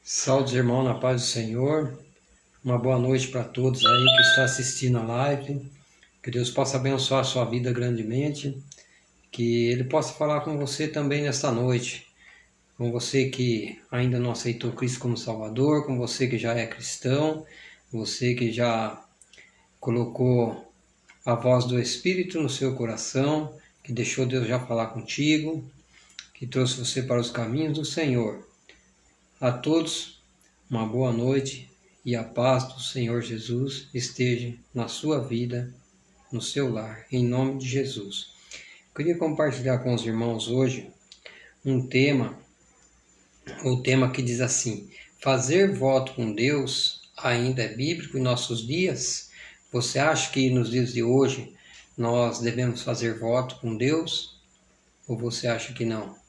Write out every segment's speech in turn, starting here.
Saúde, irmão, na paz do Senhor. Uma boa noite para todos aí que está assistindo a live. Que Deus possa abençoar a sua vida grandemente. Que Ele possa falar com você também nesta noite. Com você que ainda não aceitou Cristo como Salvador, com você que já é cristão, você que já colocou a voz do Espírito no seu coração, que deixou Deus já falar contigo, que trouxe você para os caminhos do Senhor. A todos, uma boa noite e a paz do Senhor Jesus esteja na sua vida, no seu lar, em nome de Jesus. Eu queria compartilhar com os irmãos hoje um tema, o tema que diz assim: fazer voto com Deus ainda é bíblico em nossos dias? Você acha que nos dias de hoje nós devemos fazer voto com Deus? Ou você acha que não?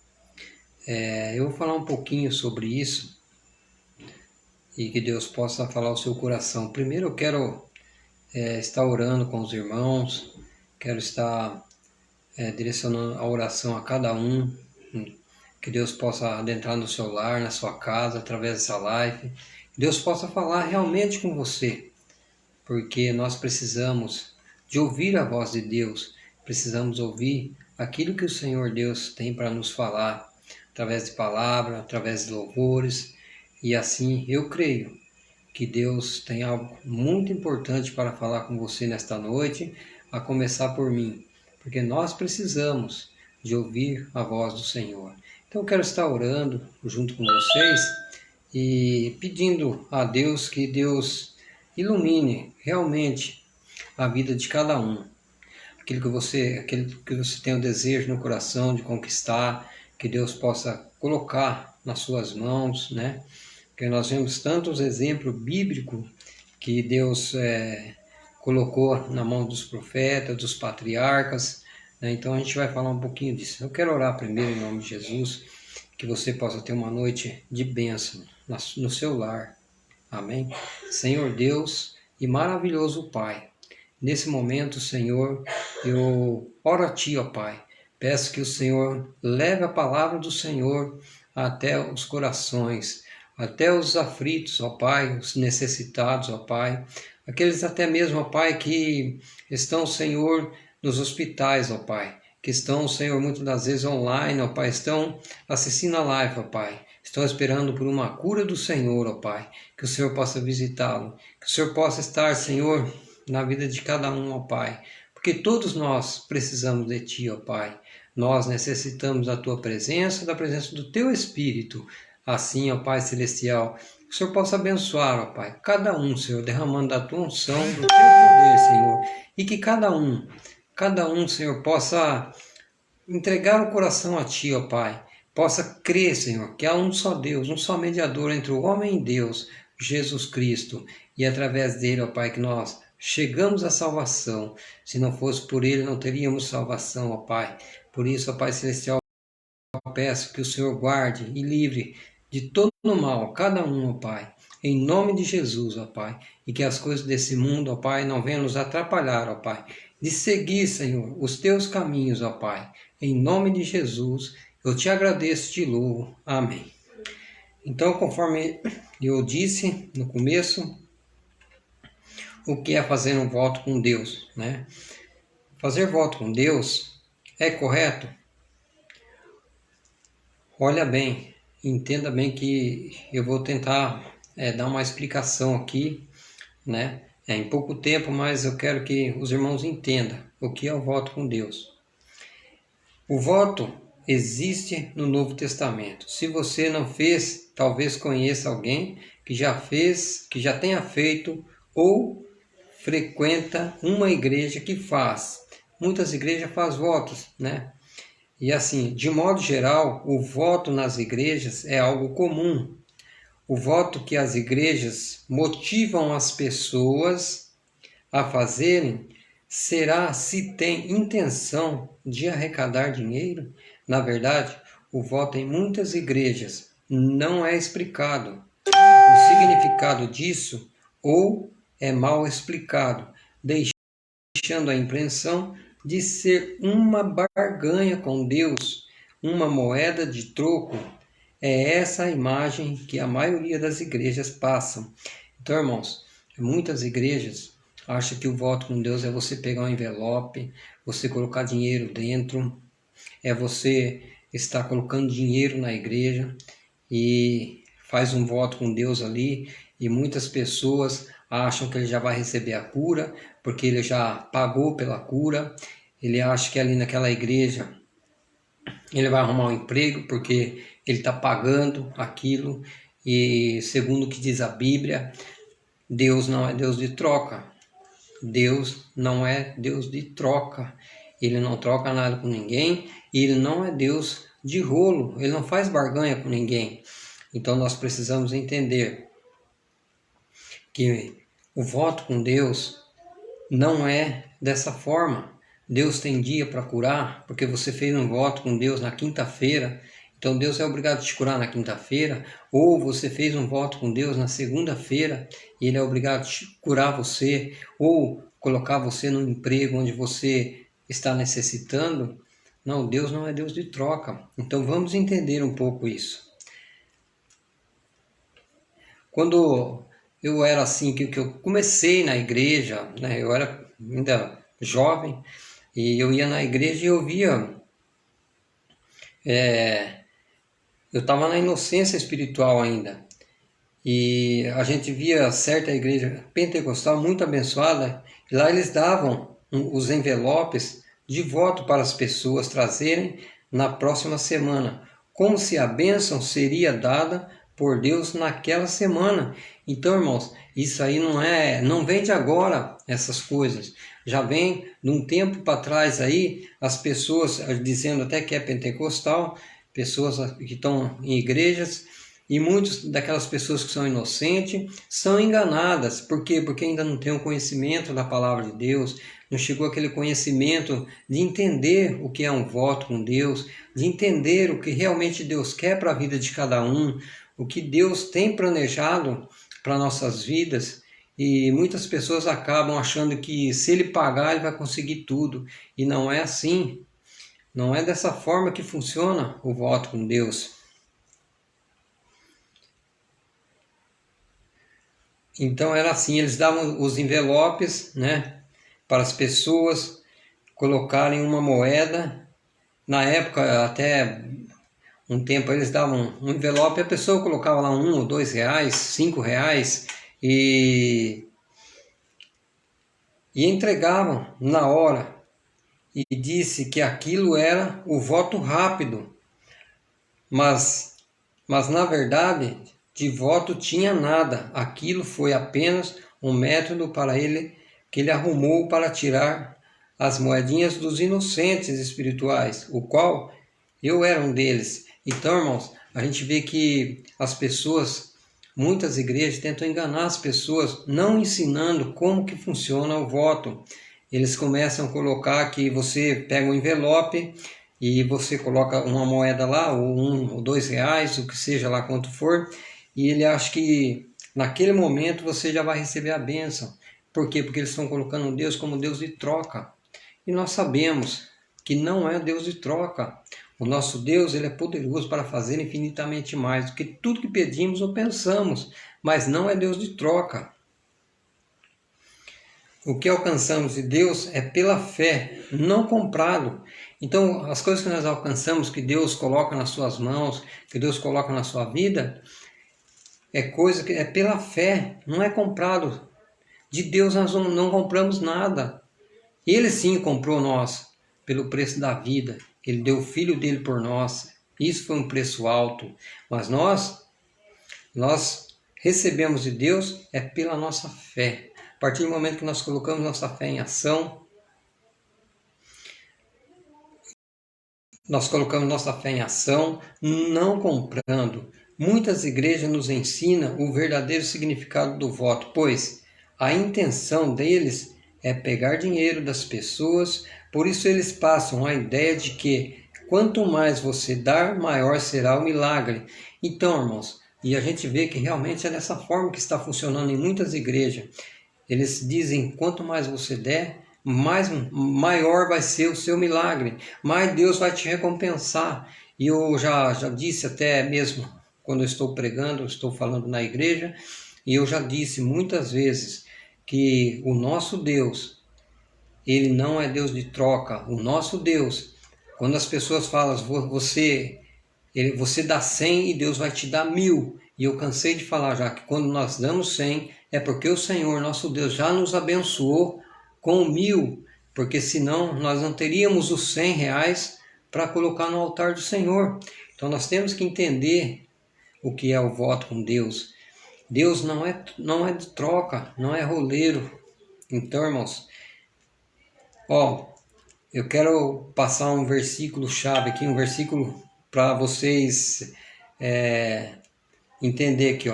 Eu vou falar um pouquinho sobre isso e que Deus possa falar ao seu coração. Primeiro eu quero estar orando com os irmãos, quero estar direcionando a oração a cada um, que Deus possa adentrar no seu lar, na sua casa, através dessa live, que Deus possa falar realmente com você, porque nós precisamos de ouvir a voz de Deus, precisamos ouvir aquilo que o Senhor Deus tem para nos falar, através de palavra, através de louvores, e assim eu creio que Deus tem algo muito importante para falar com você nesta noite, a começar por mim, porque nós precisamos de ouvir a voz do Senhor. Então eu quero estar orando junto com vocês e pedindo a Deus que Deus ilumine realmente a vida de cada um. Aquilo que você tem o desejo no coração de conquistar, que Deus possa colocar nas suas mãos, né? Porque nós vemos tantos exemplos bíblicos que Deus colocou na mão dos profetas, dos patriarcas, né? Então a gente vai falar um pouquinho disso. Eu quero orar primeiro em nome de Jesus, que você possa ter uma noite de bênção no seu lar. Amém? Senhor Deus e maravilhoso Pai, nesse momento, Senhor, eu oro a Ti, ó Pai. Peço que o Senhor leve a palavra do Senhor até os corações, até os aflitos, ó Pai, os necessitados, ó Pai, aqueles até mesmo, ó Pai, que estão, Senhor, nos hospitais, ó Pai, que estão, Senhor, muitas das vezes online, ó Pai, estão assistindo a live, ó Pai, estão esperando por uma cura do Senhor, ó Pai, que o Senhor possa visitá-lo, que o Senhor possa estar, Senhor, na vida de cada um, ó Pai, porque todos nós precisamos de Ti, ó Pai, nós necessitamos da Tua presença, da presença do Teu Espírito. Assim, ó Pai Celestial, que o Senhor possa abençoar, ó Pai, cada um, Senhor, derramando da Tua unção, do Teu poder, Senhor, e que cada um, Senhor, possa entregar o coração a Ti, ó Pai, possa crer, Senhor, que há um só Deus, um só mediador entre o homem e Deus, Jesus Cristo, e através dele, ó Pai, que nós chegamos à salvação. Se não fosse por ele, não teríamos salvação, ó Pai. Por isso, ó Pai Celestial, peço que o Senhor guarde e livre de todo o mal, cada um, ó Pai, em nome de Jesus, ó Pai, e que as coisas desse mundo, ó Pai, não venham nos atrapalhar, ó Pai, de seguir, Senhor, os Teus caminhos, ó Pai, em nome de Jesus, eu te agradeço e te louvo. Amém. Então, conforme eu disse no começo, o que é fazer um voto com Deus, né? Fazer voto com Deus é correto? Olha bem, entenda bem que eu vou tentar dar uma explicação aqui, né? Em pouco tempo, mas eu quero que os irmãos entendam o que é o voto com Deus. O voto existe no Novo Testamento. Se você não fez, talvez conheça alguém que já fez, que já tenha feito ou frequenta uma igreja que faz. Muitas igrejas fazem votos, né? E assim, de modo geral, o voto nas igrejas é algo comum. O voto que as igrejas motivam as pessoas a fazerem será se tem intenção de arrecadar dinheiro. Na verdade, o voto em muitas igrejas não é explicado. O significado disso ou é mal explicado, deixando a impressão de ser uma barganha com Deus, uma moeda de troco. É essa a imagem que a maioria das igrejas passam. Então, irmãos, muitas igrejas acham que o voto com Deus é você pegar um envelope, você colocar dinheiro dentro, é você estar colocando dinheiro na igreja e faz um voto com Deus ali, e muitas pessoas acham que ele já vai receber a cura, porque ele já pagou pela cura, ele acha que ali naquela igreja ele vai arrumar um emprego, porque ele está pagando aquilo, e segundo o que diz a Bíblia, Deus não é Deus de troca. Deus não é Deus de troca. Ele não troca nada com ninguém, e ele não é Deus de rolo, ele não faz barganha com ninguém. Então nós precisamos entender que o voto com Deus não é dessa forma. Deus tem dia para curar, porque você fez um voto com Deus na quinta-feira, então Deus é obrigado a te curar na quinta-feira, ou você fez um voto com Deus na segunda-feira e Ele é obrigado a te curar você, ou colocar você num emprego onde você está necessitando. Não, Deus não é Deus de troca. Então vamos entender um pouco isso. Quando eu era assim, que eu comecei na igreja, né, eu era ainda jovem, e eu ia na igreja e eu via, eu estava na inocência espiritual ainda, e a gente via certa igreja pentecostal muito abençoada, e lá eles davam os envelopes de voto para as pessoas trazerem na próxima semana, como se a bênção seria dada por Deus naquela semana. Então, irmãos, isso aí não vem de agora, essas coisas. Já vem de um tempo para trás aí, as pessoas dizendo até que é pentecostal, pessoas que estão em igrejas, e muitas daquelas pessoas que são inocentes são enganadas. Por quê? Porque ainda não tem o conhecimento da palavra de Deus, não chegou aquele conhecimento de entender o que é um voto com Deus, de entender o que realmente Deus quer para a vida de cada um, o que Deus tem planejado para nossas vidas. E muitas pessoas acabam achando que se ele pagar ele vai conseguir tudo, e não é assim. Não é dessa forma que funciona o voto com Deus. Então era assim, eles davam os envelopes, né, para as pessoas colocarem uma moeda. Na época, até um tempo, eles davam um envelope e a pessoa colocava lá R$1 ou R$2, R$5, e entregavam na hora. E disse que aquilo era o voto rápido, mas na verdade de voto tinha nada. Aquilo foi apenas um método para ele, que ele arrumou para tirar as moedinhas dos inocentes espirituais, o qual eu era um deles. Então, irmãos, a gente vê que as pessoas, muitas igrejas tentam enganar as pessoas, não ensinando como que funciona o voto. Eles começam a colocar que você pega um envelope e você coloca uma moeda lá, ou R$1 ou R$2, o que seja lá quanto for, e ele acha que naquele momento você já vai receber a bênção. Por quê? Porque eles estão colocando Deus como Deus de troca. E nós sabemos que não é Deus de troca. O nosso Deus, ele é poderoso para fazer infinitamente mais do que tudo que pedimos ou pensamos, mas não é Deus de troca. O que alcançamos de Deus é pela fé, não comprado. Então, as coisas que nós alcançamos, que Deus coloca nas suas mãos, que Deus coloca na sua vida, é coisa que é pela fé, não é comprado. De Deus nós não compramos nada. Ele sim comprou nós pelo preço da vida. Ele deu o Filho dele por nós. Isso foi um preço alto. Mas nós recebemos de Deus é pela nossa fé. A partir do momento que nós colocamos nossa fé em ação, não comprando. Muitas igrejas nos ensinam o verdadeiro significado do voto, pois a intenção deles é pegar dinheiro das pessoas, por isso eles passam a ideia de que quanto mais você dar, maior será o milagre. Então, irmãos, e a gente vê que realmente é dessa forma que está funcionando em muitas igrejas. Eles dizem, quanto mais você der, maior vai ser o seu milagre, mais Deus vai te recompensar. E eu já disse até mesmo quando eu estou pregando, eu estou falando na igreja, e eu já disse muitas vezes que o nosso Deus, ele não é Deus de troca. O nosso Deus, quando as pessoas falam, você dá 100 e Deus vai te dar 1000. E eu cansei de falar já que quando nós damos 100 é porque o Senhor, nosso Deus, já nos abençoou com 1000. Porque senão nós não teríamos os 100 reais para colocar no altar do Senhor. Então nós temos que entender o que é o voto com Deus. Deus não é de troca, não é roleiro. Então, irmãos, eu quero passar um versículo chave aqui, um versículo para vocês entender aqui.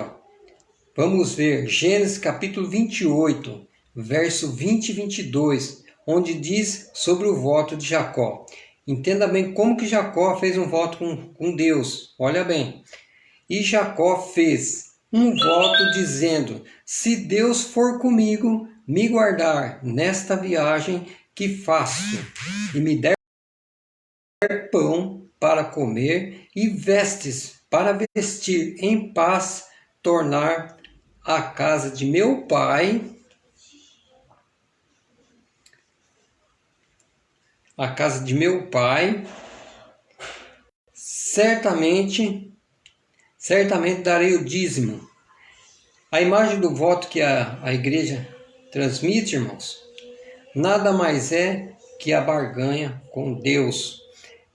Vamos ver Gênesis capítulo 28, verso 20 e 22, onde diz sobre o voto de Jacó. Entenda bem como que Jacó fez um voto com Deus. Olha bem. E Jacó fez um voto dizendo: se Deus for comigo, me guardar nesta viagem que faço, e me der pão para comer e vestes para vestir, em paz tornar a casa de meu pai, certamente darei o dízimo. A imagem do voto que a igreja transmite, irmãos, nada mais é que a barganha com Deus.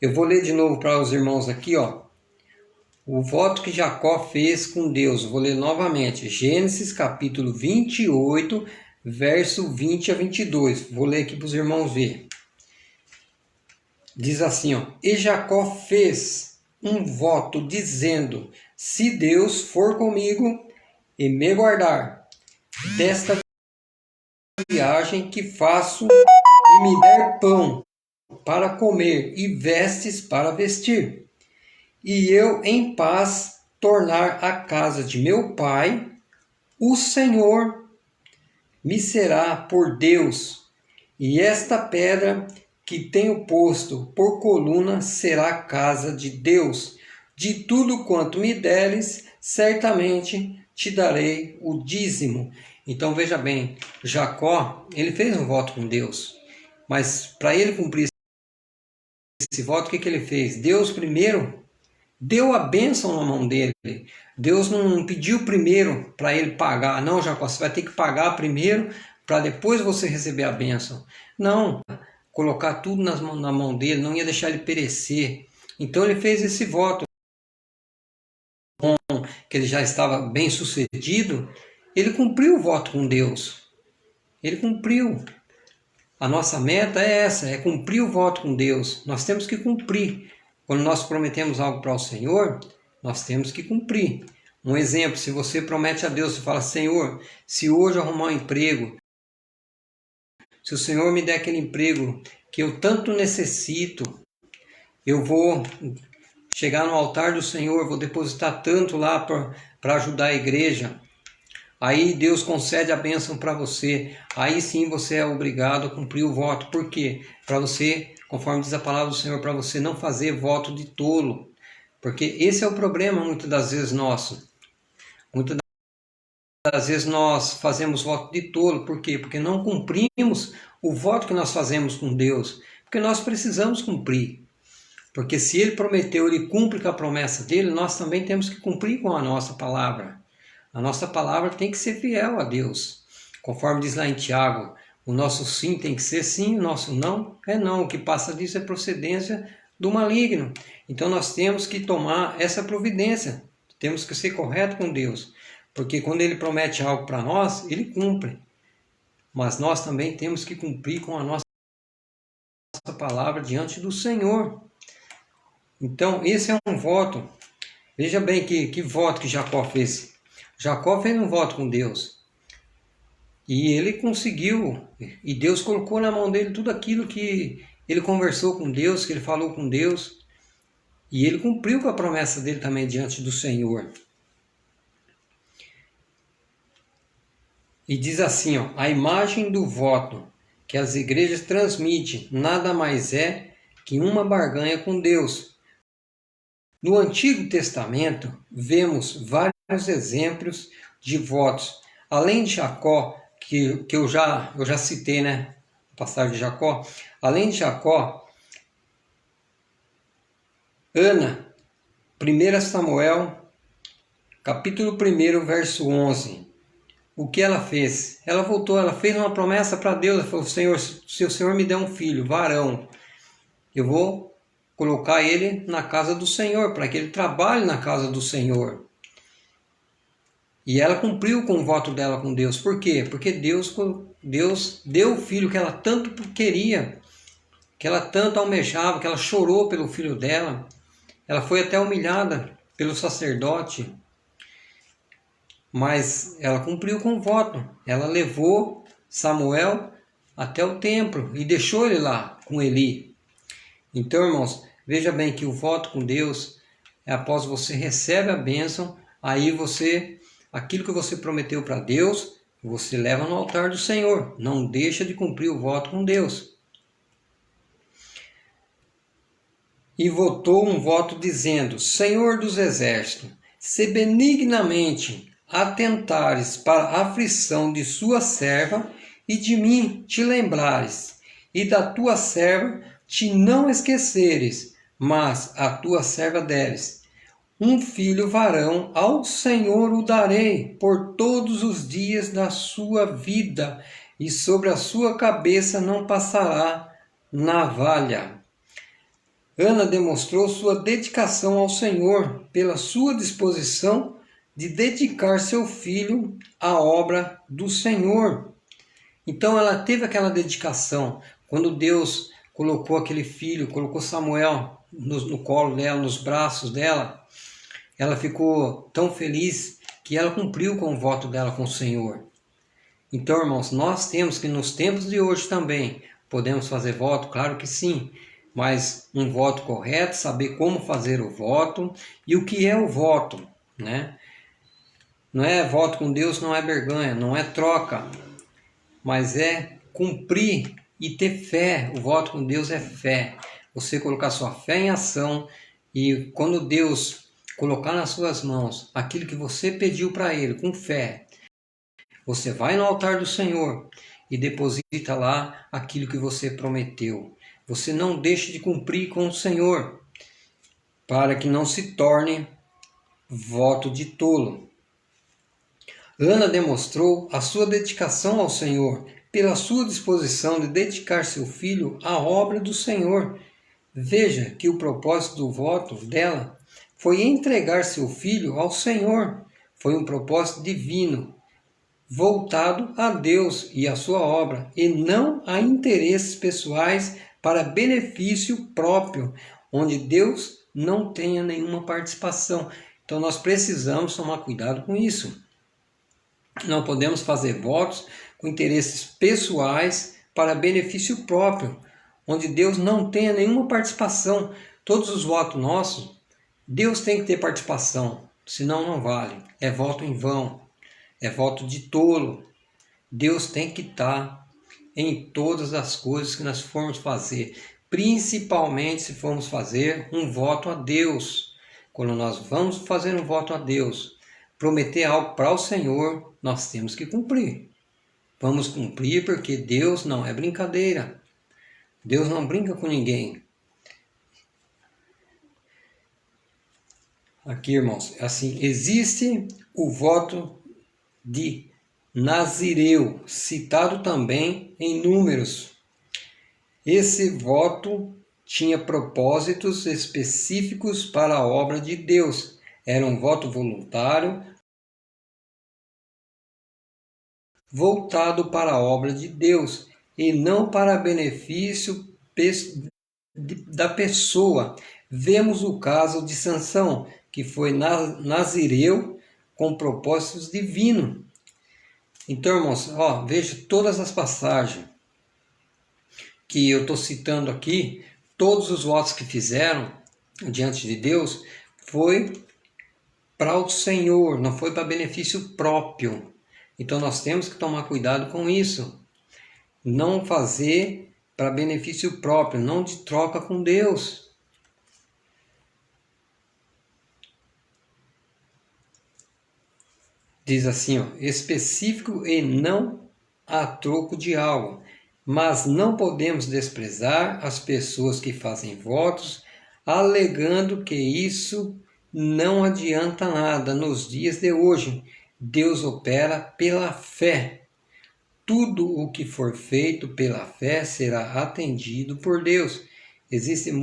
Eu vou ler de novo para os irmãos aqui, o voto que Jacó fez com Deus. Vou ler novamente, Gênesis capítulo 28, verso 20 a 22. Vou ler aqui para os irmãos verem. Diz assim, e Jacó fez um voto dizendo: se Deus for comigo e me guardar desta viagem que faço, e me der pão para comer e vestes para vestir, e eu em paz tornar a casa de meu pai, o Senhor me será por Deus, e esta pedra que tenho posto por coluna será a casa de Deus. De tudo quanto me deres, certamente te darei o dízimo. Então veja bem, Jacó, ele fez um voto com Deus, mas para ele cumprir esse voto, o que ele fez? Deus primeiro deu a bênção na mão dele. Deus não pediu primeiro para ele pagar. Não, Jacó, você vai ter que pagar primeiro para depois você receber a bênção. Não, colocar tudo na mão dele, não ia deixar ele perecer. Então ele fez esse voto. Que ele já estava bem sucedido, ele cumpriu o voto com Deus. Ele cumpriu. A nossa meta é essa, é cumprir o voto com Deus. Nós temos que cumprir. Quando nós prometemos algo para o Senhor, nós temos que cumprir. Um exemplo, se você promete a Deus, você fala: Senhor, se hoje eu arrumar um emprego, se o Senhor me der aquele emprego que eu tanto necessito, eu vou chegar no altar do Senhor, vou depositar tanto lá para ajudar a igreja. Aí Deus concede a bênção para você. Aí sim você é obrigado a cumprir o voto. Por quê? Para você, conforme diz a palavra do Senhor, para você não fazer voto de tolo. Porque esse é o problema muitas das vezes nosso. Muitas das vezes nós fazemos voto de tolo. Por quê? Porque não cumprimos o voto que nós fazemos com Deus. Porque nós precisamos cumprir. Porque se Ele prometeu, Ele cumpre com a promessa dEle, nós também temos que cumprir com a nossa palavra. A nossa palavra tem que ser fiel a Deus. Conforme diz lá em Tiago, o nosso sim tem que ser sim, o nosso não é não. O que passa disso é procedência do maligno. Então nós temos que tomar essa providência. Temos que ser correto com Deus. Porque quando Ele promete algo para nós, Ele cumpre. Mas nós também temos que cumprir com a nossa palavra diante do Senhor. Então esse é um voto. Veja bem que voto que Jacó fez. Jacó fez um voto com Deus. E ele conseguiu. E Deus colocou na mão dele tudo aquilo que ele conversou com Deus, que ele falou com Deus. E ele cumpriu com a promessa dele também diante do Senhor. E diz assim, a imagem do voto que as igrejas transmitem nada mais é que uma barganha com Deus. No Antigo Testamento, vemos vários exemplos de votos. Além de Jacó, que eu já citei, né? A passagem de Jacó. Além de Jacó, Ana, 1 Samuel, capítulo 1, verso 11. O que ela fez? Ela voltou, ela fez uma promessa para Deus. Ela falou: Senhor, se o Senhor me der um filho, varão, eu vou colocar ele na casa do Senhor, para que ele trabalhe na casa do Senhor. E ela cumpriu com o voto dela com Deus. Por quê? Porque Deus deu o filho que ela tanto queria, que ela tanto almejava, que ela chorou pelo filho dela. Ela foi até humilhada pelo sacerdote, mas ela cumpriu com o voto. Ela levou Samuel até o templo e deixou ele lá com Eli. Então, irmãos, veja bem que o voto com Deus é após você recebe a bênção, aí aquilo que você prometeu para Deus, você leva no altar do Senhor. Não deixa de cumprir o voto com Deus. E votou um voto dizendo: Senhor dos exércitos, se benignamente atentares para a aflição de sua serva, e de mim te lembrares, e da tua serva te não esqueceres, mas a tua serva deres um filho varão, ao Senhor o darei por todos os dias da sua vida, e sobre a sua cabeça não passará navalha. Ana demonstrou sua dedicação ao Senhor pela sua disposição de dedicar seu filho à obra do Senhor. Então ela teve aquela dedicação. Quando Deus colocou aquele filho, colocou Samuel no colo dela, nos braços dela, ela ficou tão feliz que ela cumpriu com o voto dela com o Senhor. Então, irmãos, nós temos que nos tempos de hoje também, podemos fazer voto? Claro que sim, mas um voto correto, saber como fazer o voto e o que é o voto, né? Não é voto com Deus, não é barganha, não é troca, mas é cumprir e ter fé. O voto com Deus é fé. Você colocar sua fé em ação e quando Deus colocar nas suas mãos aquilo que você pediu para Ele com fé, você vai no altar do Senhor e deposita lá aquilo que você prometeu. Você não deixe de cumprir com o Senhor, para que não se torne voto de tolo. Ana demonstrou a sua dedicação ao Senhor, pela sua disposição de dedicar seu filho à obra do Senhor. Veja que o propósito do voto dela foi entregar seu filho ao Senhor. Foi um propósito divino, voltado a Deus e a sua obra, e não a interesses pessoais para benefício próprio, onde Deus não tenha nenhuma participação. Então nós precisamos tomar cuidado com isso. Não podemos fazer votos com interesses pessoais para benefício próprio, onde Deus não tenha nenhuma participação. Todos os votos nossos, Deus tem que ter participação, senão não vale. É voto em vão, é voto de tolo. Deus tem que estar em todas as coisas que nós formos fazer, principalmente se formos fazer um voto a Deus. Quando nós vamos fazer um voto a Deus, prometer algo para o Senhor, nós temos que cumprir. Vamos cumprir porque Deus não é brincadeira. Deus não brinca com ninguém. Aqui, irmãos, assim, existe o voto de Nazireu, citado também em Números. Esse voto tinha propósitos específicos para a obra de Deus. Era um voto voluntário, voltado para a obra de Deus, e não para benefício da pessoa. Vemos o caso de Sansão, que foi nazireu com propósitos divinos. Então, irmãos, veja todas as passagens que eu estou citando aqui, todos os votos que fizeram diante de Deus, foi para o Senhor, não foi para benefício próprio. Então nós temos que tomar cuidado com isso. Não fazer para benefício próprio, não de troca com Deus. Diz assim, ó, específico e não a troco de algo. Mas não podemos desprezar as pessoas que fazem votos, alegando que isso não adianta nada nos dias de hoje. Deus opera pela fé. Tudo o que for feito pela fé será atendido por Deus. Existem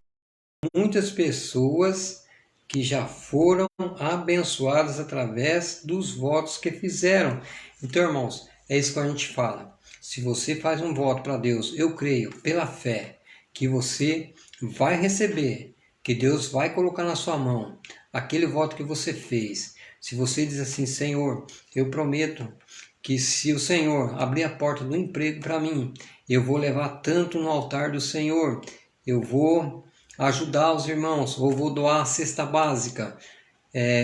muitas pessoas que já foram abençoadas através dos votos que fizeram. Então, irmãos, é isso que a gente fala. Se você faz um voto para Deus, eu creio, pela fé, que você vai receber, que Deus vai colocar na sua mão aquele voto que você fez. Se você diz assim, Senhor, eu prometo que se o Senhor abrir a porta do emprego para mim, eu vou levar tanto no altar do Senhor, eu vou ajudar os irmãos, ou vou doar a cesta básica.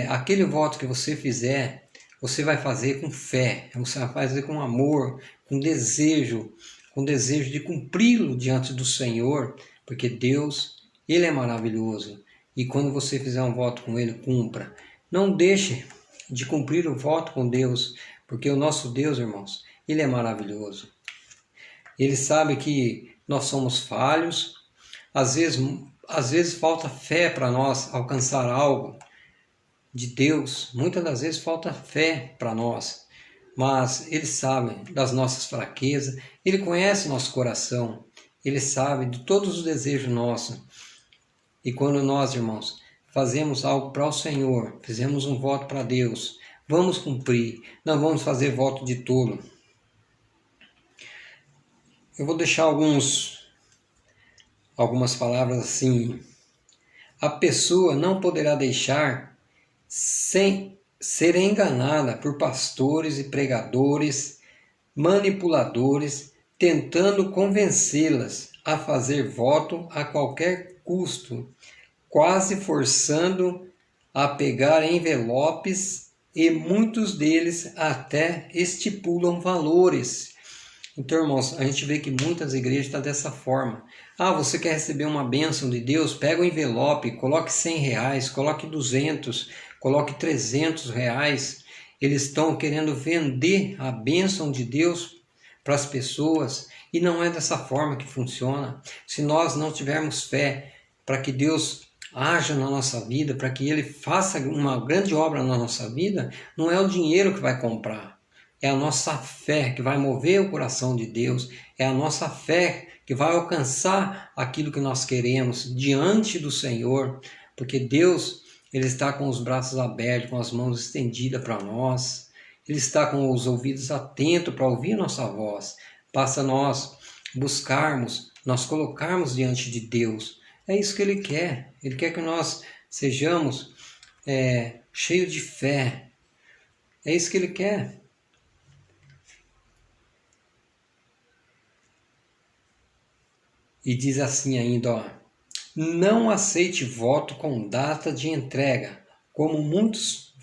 Aquele voto que você fizer, você vai fazer com fé, você vai fazer com amor, com desejo de cumpri-lo diante do Senhor, porque Deus, Ele é maravilhoso. E quando você fizer um voto com Ele, cumpra. Não deixe de cumprir o voto com Deus, porque o nosso Deus, irmãos, Ele é maravilhoso. Ele sabe que nós somos falhos, às vezes falta fé para nós alcançar algo de Deus, muitas das vezes falta fé para nós, mas Ele sabe das nossas fraquezas, Ele conhece nosso coração, Ele sabe de todos os desejos nossos. E quando nós, irmãos, fazemos algo para o Senhor, fizemos um voto para Deus, vamos cumprir, não vamos fazer voto de tolo. Eu vou deixar algumas palavras assim. A pessoa não poderá deixar sem ser enganada por pastores e pregadores, manipuladores, tentando convencê-las a fazer voto a qualquer custo, quase forçando a pegar envelopes, e muitos deles até estipulam valores. Então, irmãos, a gente vê que muitas igrejas estão dessa forma. Ah, você quer receber uma bênção de Deus? Pega o envelope, coloque R$100, coloque 200, coloque R$300. Eles estão querendo vender a bênção de Deus para as pessoas, e não é dessa forma que funciona. Se nós não tivermos fé para que Deus haja na nossa vida, para que Ele faça uma grande obra na nossa vida, não é o dinheiro que vai comprar. É a nossa fé que vai mover o coração de Deus, é a nossa fé que vai alcançar aquilo que nós queremos diante do Senhor, porque Deus, Ele está com os braços abertos, com as mãos estendidas para nós, Ele está com os ouvidos atentos para ouvir a nossa voz. Basta nós buscarmos, nós colocarmos diante de Deus. É isso que Ele quer que nós sejamos cheios de fé, é isso que Ele quer. E diz assim ainda, ó, não aceite voto com data de entrega, como muitos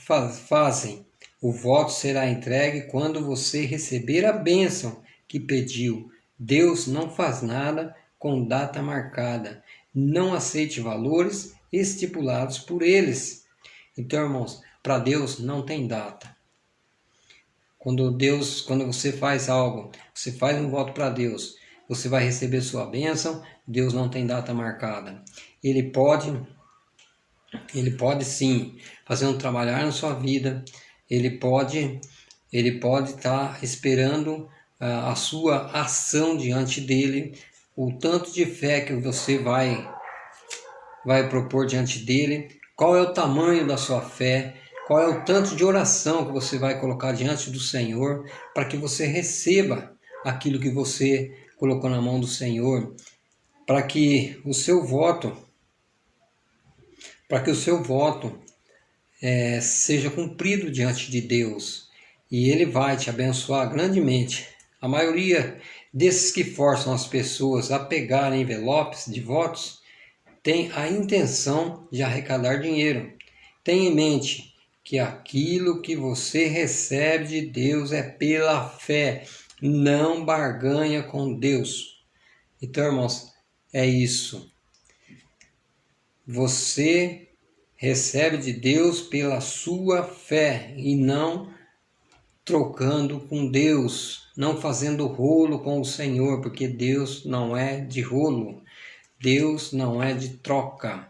fazem. O voto será entregue quando você receber a bênção que pediu. Deus não faz nada com data marcada. Não aceite valores estipulados por eles. Então, irmãos, para Deus não tem data. Quando você faz algo, você faz um voto para Deus, você vai receber sua bênção. Deus não tem data marcada. Ele pode sim fazer um trabalhar na sua vida. Ele pode estar esperando a sua ação diante dele, o tanto de fé que você vai propor diante dele, qual é o tamanho da sua fé, qual é o tanto de oração que você vai colocar diante do Senhor, para que você receba aquilo que você colocou na mão do Senhor, para que o seu voto seja cumprido diante de Deus, e Ele vai te abençoar grandemente. A maioria desses que forçam as pessoas a pegarem envelopes de votos tem a intenção de arrecadar dinheiro. Tenha em mente que aquilo que você recebe de Deus é pela fé, não barganha com Deus. Então, irmãos, é isso. Você recebe de Deus pela sua fé e não trocando com Deus, não fazendo rolo com o Senhor, porque Deus não é de rolo, Deus não é de troca.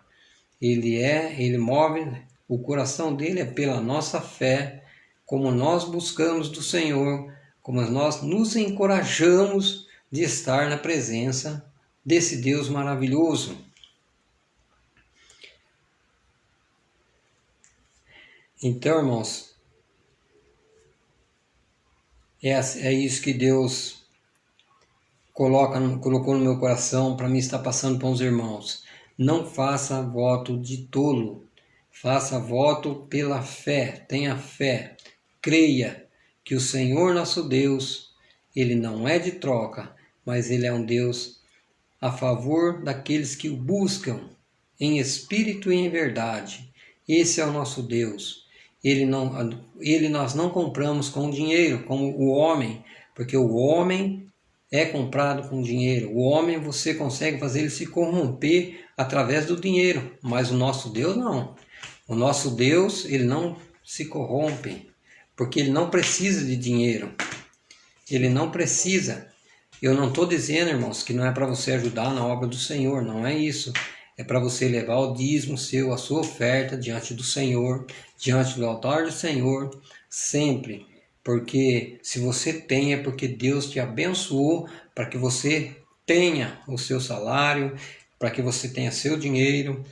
Ele move, o coração dele é pela nossa fé, como nós buscamos do Senhor, como nós nos encorajamos de estar na presença desse Deus maravilhoso. Então, irmãos, é isso que Deus colocou no meu coração para mim estar passando para os irmãos. Não faça voto de tolo, faça voto pela fé, tenha fé, creia que o Senhor nosso Deus, Ele não é de troca, mas Ele é um Deus a favor daqueles que o buscam em espírito e em verdade. Esse é o nosso Deus. Ele nós não compramos com dinheiro, como o homem, porque o homem é comprado com dinheiro. O homem você consegue fazer ele se corromper através do dinheiro, mas o nosso Deus não. O nosso Deus, ele não se corrompe, porque ele não precisa de dinheiro. Ele não precisa. Eu não estou dizendo, irmãos, que não é para você ajudar na obra do Senhor, não é isso. É para você levar o dízimo seu, a sua oferta diante do Senhor, diante do altar do Senhor, sempre. Porque se você tem, é porque Deus te abençoou para que você tenha o seu salário, para que você tenha seu dinheiro,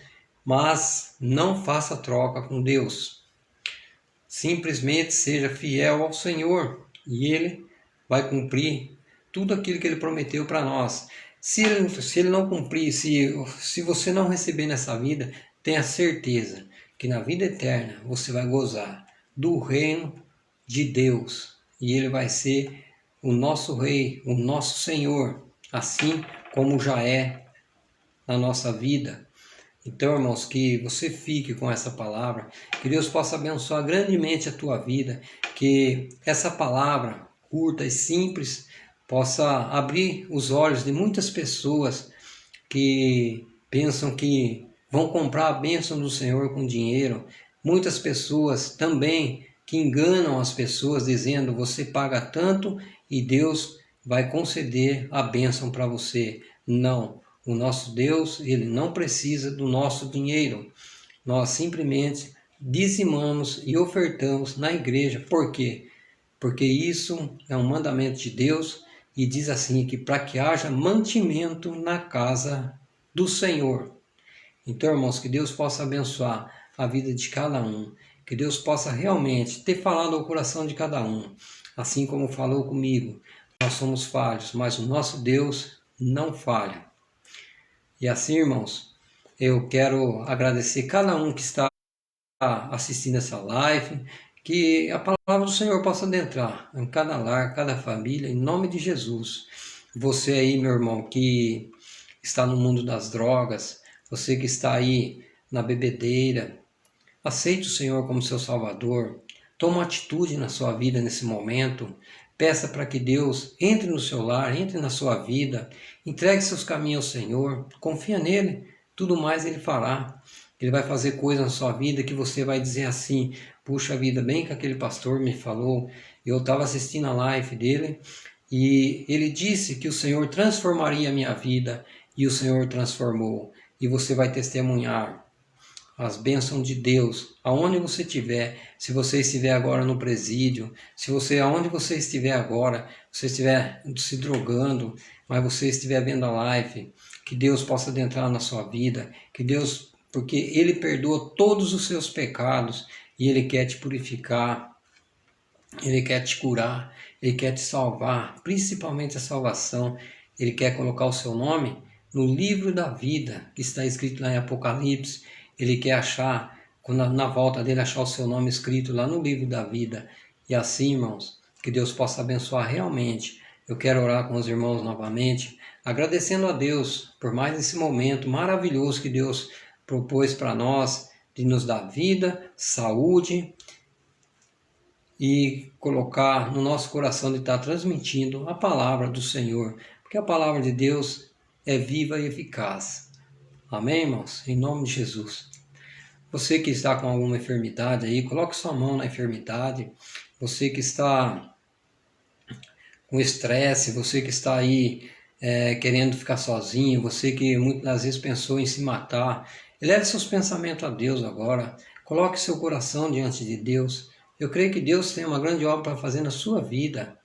mas não faça troca com Deus. Simplesmente seja fiel ao Senhor e Ele vai cumprir tudo aquilo que Ele prometeu para nós. Se ele não cumprir, se você não receber nessa vida, tenha certeza que na vida eterna você vai gozar do reino de Deus. E Ele vai ser o nosso Rei, o nosso Senhor, assim como já é na nossa vida. Então, irmãos, que você fique com essa palavra, que Deus possa abençoar grandemente a tua vida, que essa palavra curta e simples possa abrir os olhos de muitas pessoas que pensam que vão comprar a bênção do Senhor com dinheiro. Muitas pessoas também que enganam as pessoas dizendo você paga tanto e Deus vai conceder a bênção para você. Não, o nosso Deus, Ele não precisa do nosso dinheiro. Nós simplesmente dizimamos e ofertamos na igreja. Por quê? Porque isso é um mandamento de Deus e diz assim que para que haja mantimento na casa do Senhor. Então, irmãos, que Deus possa abençoar a vida de cada um, que Deus possa realmente ter falado ao coração de cada um, assim como falou comigo. Nós somos falhos, mas o nosso Deus não falha. E assim, irmãos, eu quero agradecer cada um que está assistindo essa live, que a palavra do Senhor possa adentrar em cada lar, cada família, em nome de Jesus. Você aí, meu irmão, que está no mundo das drogas, você que está aí na bebedeira, aceite o Senhor como seu Salvador, toma atitude na sua vida nesse momento, peça para que Deus entre no seu lar, entre na sua vida, entregue seus caminhos ao Senhor, confia nele, tudo mais ele fará. Ele vai fazer coisas na sua vida que você vai dizer assim, puxa vida, bem que aquele pastor me falou, eu estava assistindo a live dele e ele disse que o Senhor transformaria a minha vida e o Senhor transformou. E você vai testemunhar as bênçãos de Deus, aonde você estiver, se você estiver agora no presídio, aonde você estiver agora, você estiver se drogando, mas você estiver vendo a live, que Deus possa adentrar na sua vida, que Deus, porque Ele perdoa todos os seus pecados e Ele quer te purificar, Ele quer te curar, Ele quer te salvar, principalmente a salvação, Ele quer colocar o seu nome no livro da vida, que está escrito lá em Apocalipse. Ele quer achar, quando na volta dele, achar o seu nome escrito lá no livro da vida. E assim, irmãos, que Deus possa abençoar realmente. Eu quero orar com os irmãos novamente, agradecendo a Deus por mais esse momento maravilhoso que Deus propôs para nós, de nos dar vida, saúde e colocar no nosso coração de estar transmitindo a palavra do Senhor, porque a palavra de Deus é viva e eficaz. Amém, irmãos? Em nome de Jesus. Você que está com alguma enfermidade aí, coloque sua mão na enfermidade. você que está com estresse, você que está aí querendo ficar sozinho, você que muitas vezes pensou em se matar, eleve seus pensamentos a Deus agora, coloque seu coração diante de Deus. Eu creio que Deus tem uma grande obra para fazer na sua vida,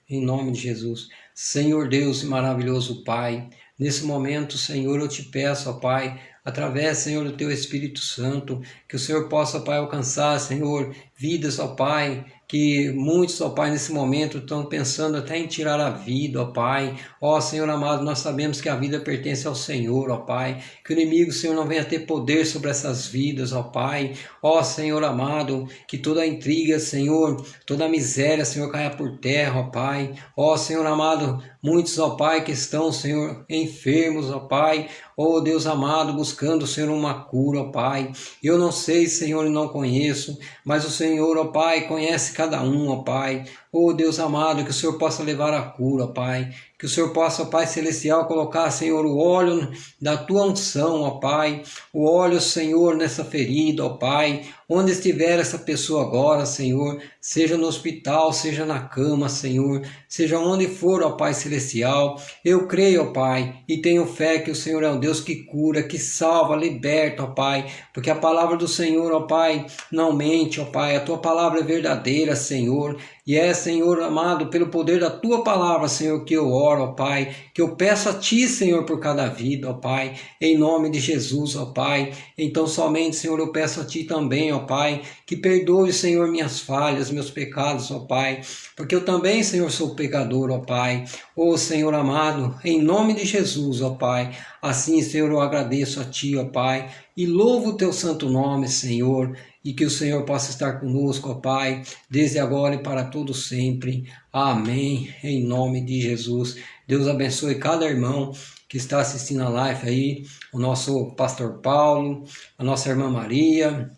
em nome de Jesus. Senhor Deus e maravilhoso Pai, nesse momento, Senhor, eu te peço, ó Pai, através, Senhor, do Teu Espírito Santo, que o Senhor possa, Pai, alcançar, Senhor, vidas, ó Pai, que muitos, ó Pai, nesse momento estão pensando até em tirar a vida, ó Pai. Ó Senhor amado, nós sabemos que a vida pertence ao Senhor, ó Pai, que o inimigo, Senhor, não venha ter poder sobre essas vidas, ó Pai. Ó Senhor amado, que toda a intriga, Senhor, toda a miséria, Senhor, caia por terra, ó Pai. Ó Senhor amado, muitos, ó Pai, que estão, Senhor, enfermos, ó Pai. Ó Deus amado, buscando, Senhor, uma cura, ó Pai. Eu não sei, Senhor, e não conheço, mas o Senhor, ó Pai, conhece cada um, ó Pai. Ó Deus amado, que o Senhor possa levar a cura, ó Pai. Que o Senhor possa, ó Pai Celestial, colocar, Senhor, o óleo da Tua unção, ó Pai. O óleo, Senhor, nessa ferida, ó Pai. Onde estiver essa pessoa agora, Senhor, seja no hospital, seja na cama, Senhor, seja onde for, ó Pai Celestial, eu creio, ó Pai, e tenho fé que o Senhor é um Deus que cura, que salva, liberta, ó Pai, porque a palavra do Senhor, ó Pai, não mente, ó Pai, a Tua palavra é verdadeira, Senhor, e é, Senhor amado, pelo poder da Tua palavra, Senhor, que eu oro, ó Pai, que eu peço a Ti, Senhor, por cada vida, ó Pai, em nome de Jesus, ó Pai. Então somente, Senhor, eu peço a Ti também, ó Pai, que perdoe, Senhor, minhas falhas, meus pecados, ó Pai, porque eu também, Senhor, sou pecador, ó Pai. Ó Senhor amado, em nome de Jesus, ó Pai, assim, Senhor, eu agradeço a Ti, ó Pai, e louvo o Teu santo nome, Senhor, e que o Senhor possa estar conosco, ó Pai, desde agora e para todo sempre. Amém, em nome de Jesus. Deus abençoe cada irmão que está assistindo a live aí, o nosso pastor Paulo, a nossa irmã Maria,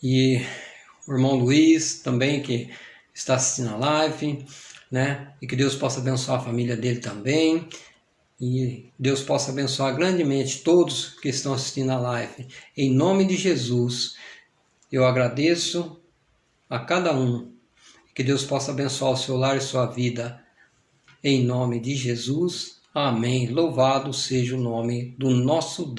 e o irmão Luiz também, que está assistindo a live, né? E que Deus possa abençoar a família dele também. E Deus possa abençoar grandemente todos que estão assistindo a live. Em nome de Jesus, eu agradeço a cada um. Que Deus possa abençoar o seu lar e sua vida. Em nome de Jesus. Amém. Louvado seja o nome do nosso Deus.